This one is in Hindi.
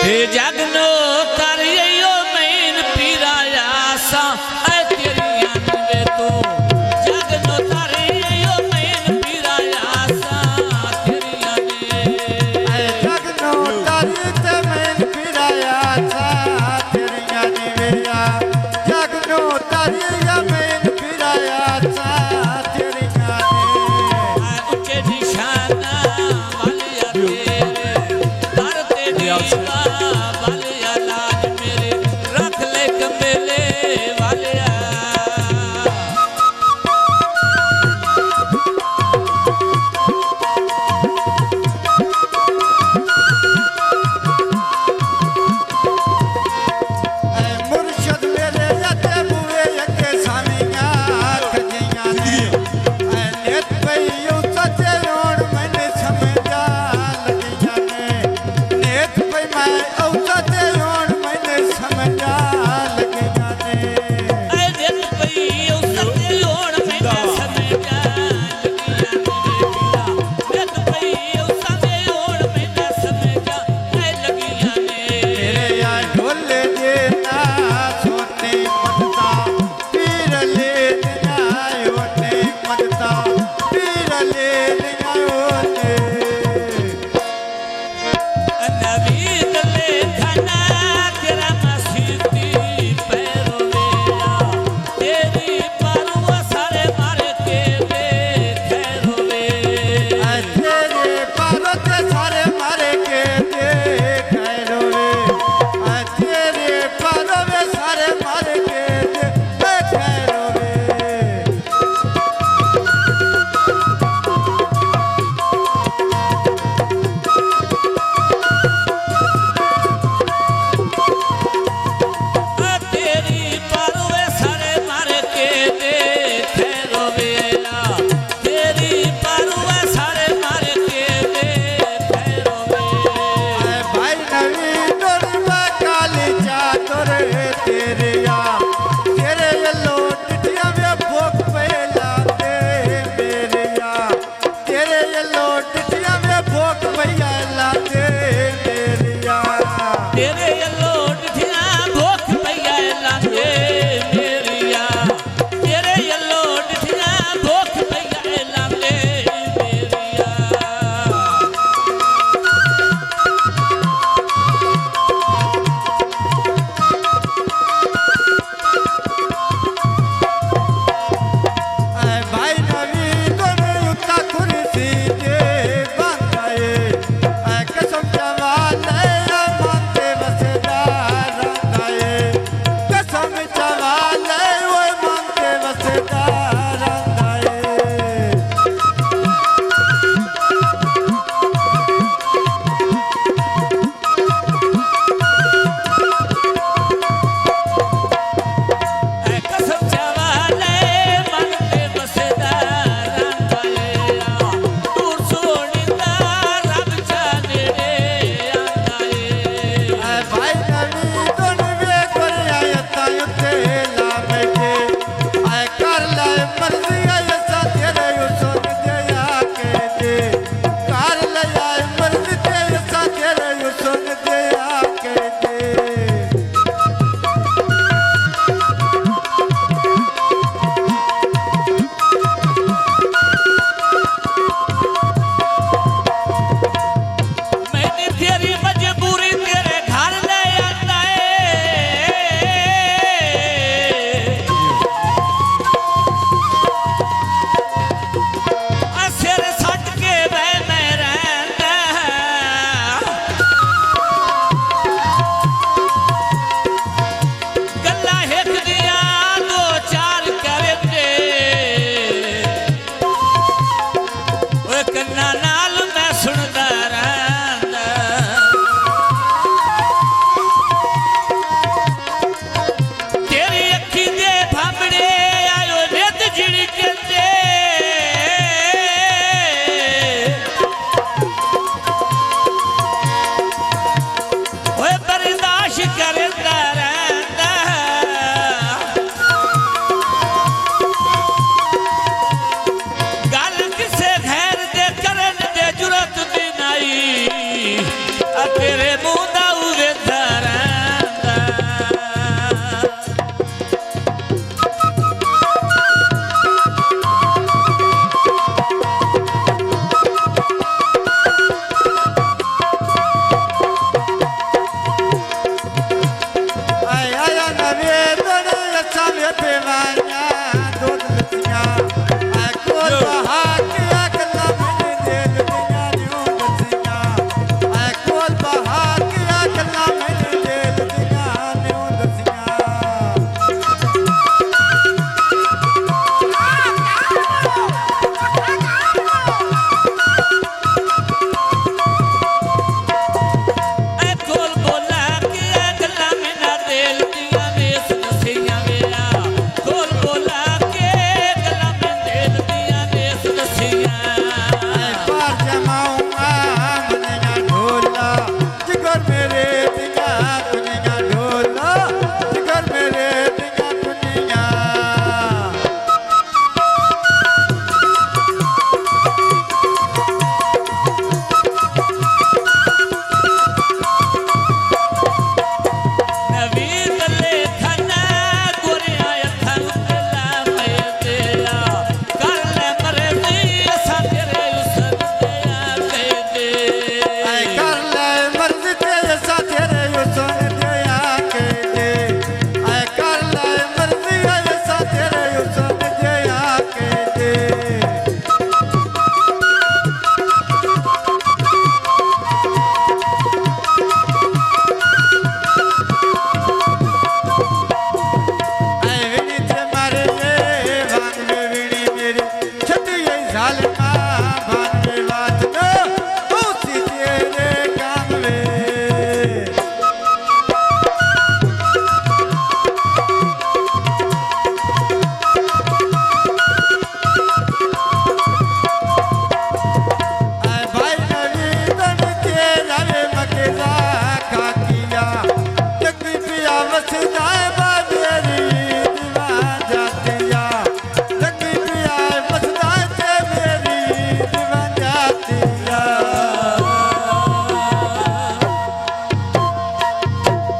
जगनो तारियो मैन पीराया सा तेरिया वे तो जगनो तारियो मैन पीराया सा तेरिया ने जगनो तारिते मैन पीराया सा तेरिया ने जगनो तारिया मैन पीराया सा तेरिया ने ऊंचे निशाना वालिया तेरे करते दीवा वालिया लाज मेरे रख ले कमेले वालिया मुर्शद मेरे यते बुए यके सामिया खजिया ने नेत पईयो सचे ओण मैंने समझा लगिया ने नेत पई मैं औ सचे ओण मैंने समझा लगिया ने दिल पई सते ओण मैंने समझा लगिया दिल पई सते ओण मैंने समझा लगिया ने मेरे या ढोले दे ना सोने मदता पीर ले आयो ने मदता पीर ले आयो ने नवीद ले खना तेरा मसीती पैरों वेला तेरी परवा सारे मार के दे खैरों वे तेरे पारो ते सारे मारे के दे खैरो वे तेरे पारो वे सारे मारे के दे खैरो वे तेरी परवा सारे मार के दे खैरों वेला तेरी परवा सारे मार के दे खैरों वे भाई नवी डोरवा काली चादर तेरे या तेरे येलो टिटिया में भोग पहला दे मेरे या तेरे येलो टिटिया में भोग पहला दे मेरे या तेरे येलो डिठिया भोख पईया लागे मेरिया तेरे येलो डिठिया भोख पईया लागे मेरिया भाई नवी डोर उता कुर्सी के बांधाए कसम जवान मानते बसे पेवाया